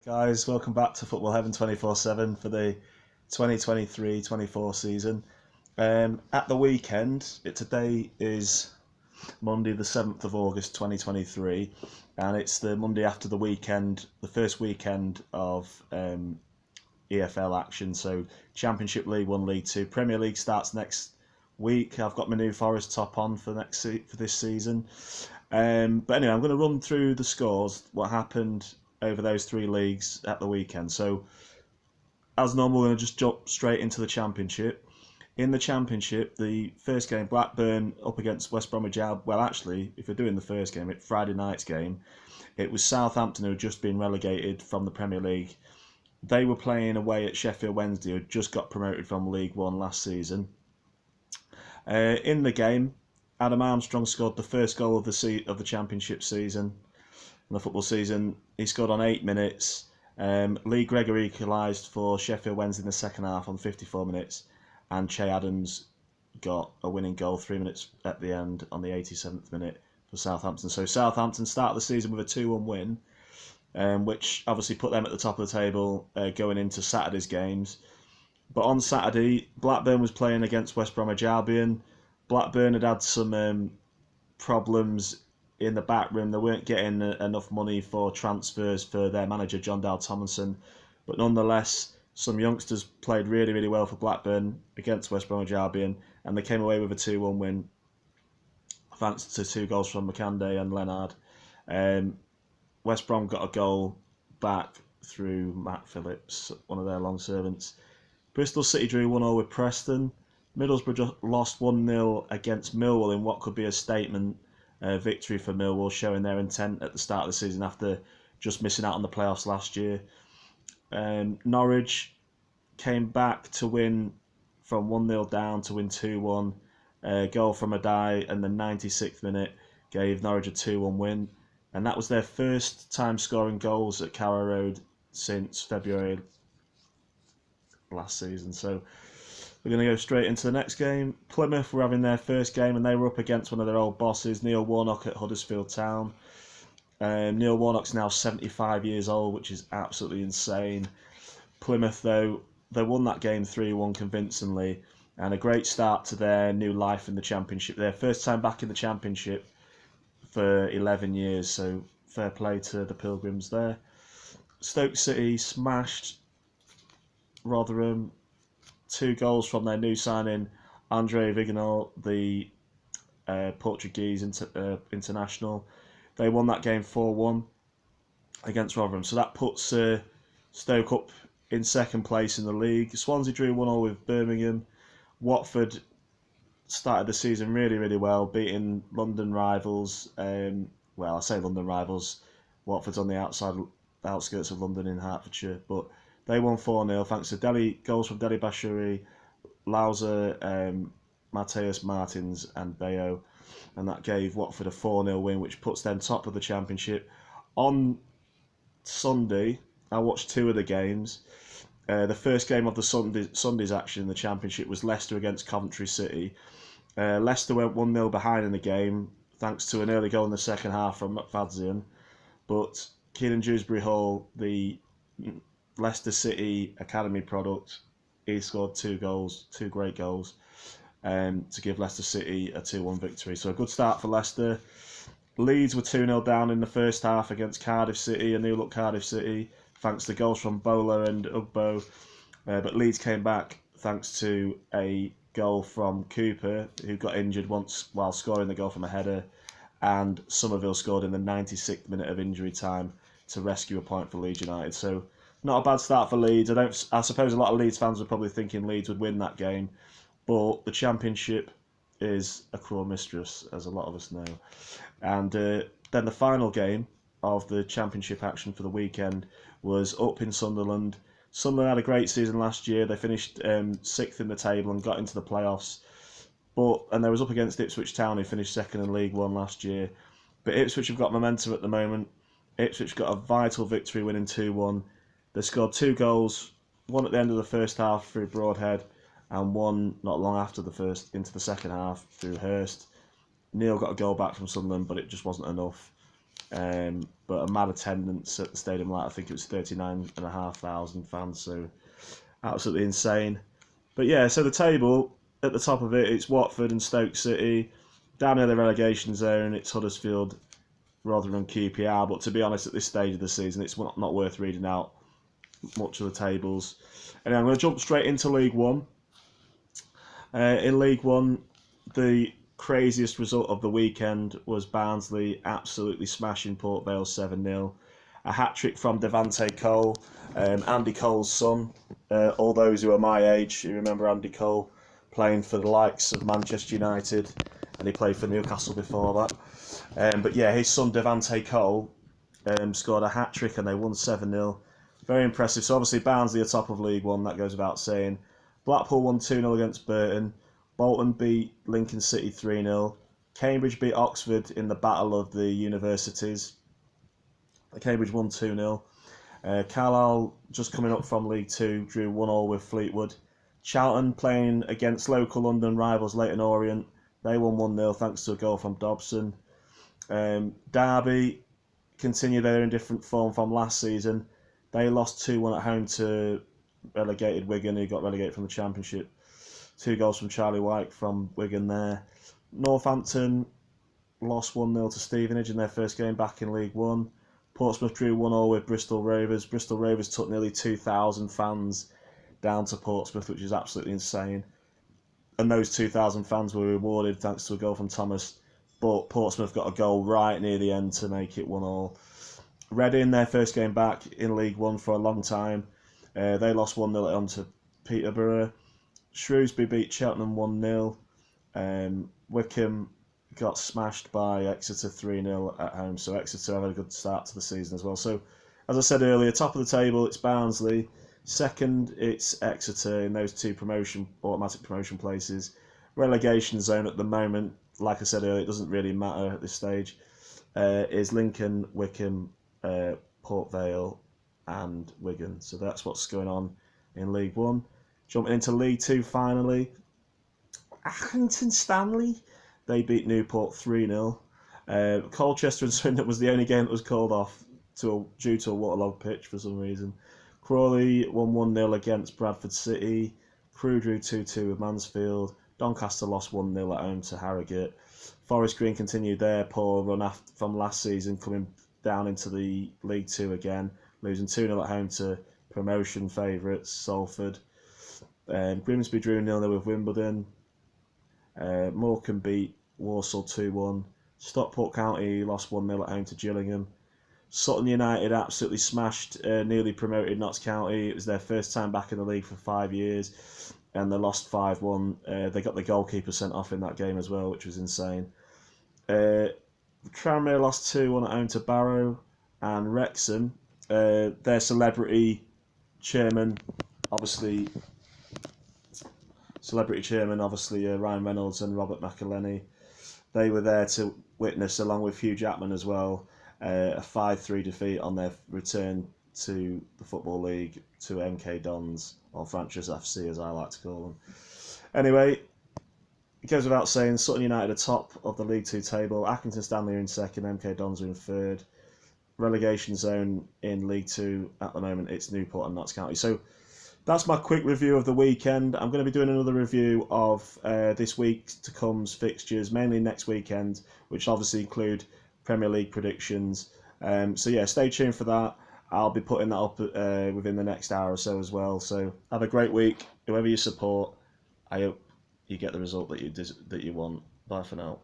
Guys, welcome back to Football Heaven 24/7 for the 2023-24 season. At the weekend, today is Monday the 7th of August 2023, and it's the Monday after the weekend, the first weekend of EFL action. So Championship, League One, League Two, Premier League starts next week. I've got my New Forest top on for this season. But anyway, I'm going to run through the scores, what happened over those three leagues at the weekend. So, as normal, we're going to just jump straight into the Championship. In the Championship, the first game, Blackburn up against West Bromwich Albion. Well, actually, if we're doing the first game, it's Friday night's game. It was Southampton who had just been relegated from the Premier League. They were playing away at Sheffield Wednesday, who just got promoted from League One last season. In the game, Adam Armstrong scored the first goal of the Championship season, the football season. He scored on 8 minutes. Lee Gregory equalised for Sheffield Wednesday in the second half on 54 minutes, and Che Adams got a winning goal 3 minutes at the end on the 87th minute for Southampton. So Southampton started the season with a 2-1 win, which obviously put them at the top of the table going into Saturday's games. But on Saturday, Blackburn was playing against West Bromwich Albion. Blackburn had some problems in the back room. They weren't getting enough money for transfers for their manager, John Dale Tomlinson. But nonetheless, some youngsters played really, really well for Blackburn against West Bromwich Albion, and they came away with a 2-1 win, thanks to 2 goals from McCanday and Leonard. West Brom got a goal back through Matt Phillips, one of their long servants. Bristol City drew 1-0 with Preston. Middlesbrough lost 1-0 against Millwall in what could be a statement victory for Millwall, showing their intent at the start of the season after just missing out on the playoffs last year. Norwich came back to win from 1-0 down to win 2-1. A goal from Adai in the 96th minute gave Norwich a 2-1 win, and that was their first time scoring goals at Carrow Road since February last season. So we're going to go straight into the next game. Plymouth were having their first game, and they were up against one of their old bosses, Neil Warnock, at Huddersfield Town. Neil Warnock's now 75 years old, which is absolutely insane. Plymouth, though, they won that game 3-1 convincingly, and a great start to their new life in the Championship. Their first time back in the Championship for 11 years, so fair play to the Pilgrims there. Stoke City smashed Rotherham. 2 goals from their new signing, Andre Viganò, the Portuguese international. They won that game 4-1 against Rotherham. So that puts Stoke up in second place in the league. Swansea drew 1-0 with Birmingham. Watford started the season really, really well, beating London rivals. Well, I say London rivals. Watford's on the outskirts of London in Hertfordshire, but they won 4-0 thanks to goals from Deli Bashiri, Lauser, Mateus Martins and Bayo, and that gave Watford a 4-0 win, which puts them top of the Championship. On Sunday, I watched 2 of the games. The first game of the Sunday's action in the Championship was Leicester against Coventry City. Leicester went 1-0 behind in the game, thanks to an early goal in the second half from McFadzean, but Keenan Dewsbury Hall, the Leicester City academy product, he scored 2 goals, 2 great goals, to give Leicester City a 2-1 victory. So a good start for Leicester. Leeds were 2-0 down in the first half against Cardiff City, a new-look Cardiff City, thanks to goals from Bowler and Ugbo. But Leeds came back thanks to a goal from Cooper, who got injured once while scoring the goal from a header, and Somerville scored in the 96th minute of injury time to rescue a point for Leeds United. So not a bad start for Leeds. I suppose a lot of Leeds fans were probably thinking Leeds would win that game, but the Championship is a cruel mistress, as a lot of us know. And then the final game of the Championship action for the weekend was up in Sunderland. Sunderland had a great season last year. They finished 6th in the table and got into the playoffs. And they was up against Ipswich Town, who finished 2nd in League One last year. But Ipswich have got momentum at the moment. Ipswich got a vital victory, winning 2-1. They scored 2 goals, one at the end of the first half through Broadhead, and one not long after into the second half through Hurst. Neil got a goal back from Sunderland, but it just wasn't enough. But a mad attendance at the stadium, like I think it was 39,500 fans, so absolutely insane. But yeah, so the table at the top of it, it's Watford and Stoke City. Down near the relegation zone, it's Huddersfield, Rotherham and QPR. But to be honest, at this stage of the season, it's not worth reading out much of the tables. And I'm going to jump straight into League One. In League One, the craziest result of the weekend was Barnsley absolutely smashing Port Vale 7-0. A hat-trick from Devante Cole, Andy Cole's son. All those who are my age, who remember Andy Cole playing for the likes of Manchester United, and he played for Newcastle before that. But yeah, his son Devante Cole scored a hat-trick and they won 7-0. Very impressive. So obviously Barnsley are top of League One, that goes without saying. Blackpool won 2-0 against Burton. Bolton beat Lincoln City 3-0. Cambridge beat Oxford in the battle of the universities. Cambridge won 2-0. Carlisle, just coming up from League Two, drew 1-1 with Fleetwood. Charlton playing against local London rivals Leyton Orient. They won 1-0 thanks to a goal from Dobson. Derby continue their indifferent form from last season. They lost 2-1 at home to relegated Wigan, who got relegated from the Championship. 2 goals from Charlie White from Wigan there. Northampton lost 1-0 to Stevenage in their first game back in League One. Portsmouth drew 1-1 with Bristol Rovers. Bristol Rovers took nearly 2,000 fans down to Portsmouth, which is absolutely insane. And those 2,000 fans were rewarded thanks to a goal from Thomas. But Portsmouth got a goal right near the end to make it 1-1. Reading, their first game back in League One for a long time. They lost 1-0 at home to Peterborough. Shrewsbury beat Cheltenham 1-0. Wycombe got smashed by Exeter 3-0 at home. So Exeter have had a good start to the season as well. So, as I said earlier, top of the table, it's Barnsley. Second, it's Exeter in those 2 automatic promotion places. Relegation zone at the moment, like I said earlier, it doesn't really matter at this stage, is Lincoln, Wycombe, Port Vale and Wigan. So that's what's going on in League One. Jumping into League Two finally. Accrington Stanley, they beat Newport 3-0. Colchester and Swindon was the only game that was called off due to a waterlogged pitch for some reason. Crawley won 1-0 against Bradford City. Crewe drew 2-2 with Mansfield. Doncaster lost 1-0 at home to Harrogate. Forest Green continued their poor run from last season, coming down into the League Two again, losing 2-0 at home to promotion favourites Salford. Grimsby drew 0-0 with Wimbledon. Morecambe beat Walsall 2-1. Stockport County lost 1-0 at home to Gillingham. Sutton United absolutely smashed newly promoted Notts County. It was their first time back in the league for 5 years, and they lost 5-1. They got the goalkeeper sent off in that game as well, which was insane. Tranmere lost 2-1 at home to Barrow, and Wrexham, their celebrity chairman, obviously Ryan Reynolds and Robert McElhenney, they were there to witness, along with Hugh Jackman as well, a 5-3 defeat on their return to the Football League to MK Dons, or Franchise FC as I like to call them. Anyway, it goes without saying, Sutton United are top of the League Two table, Accrington Stanley are in second, MK Dons are in third. Relegation zone in League Two at the moment, it's Newport and Notts County. So that's my quick review of the weekend. I'm going to be doing another review of this week to come's fixtures, mainly next weekend, which obviously include Premier League predictions. So yeah, stay tuned for that. I'll be putting that up within the next hour or so as well. So have a great week. Whoever you support, I hope you get the result that you want. Bye for now.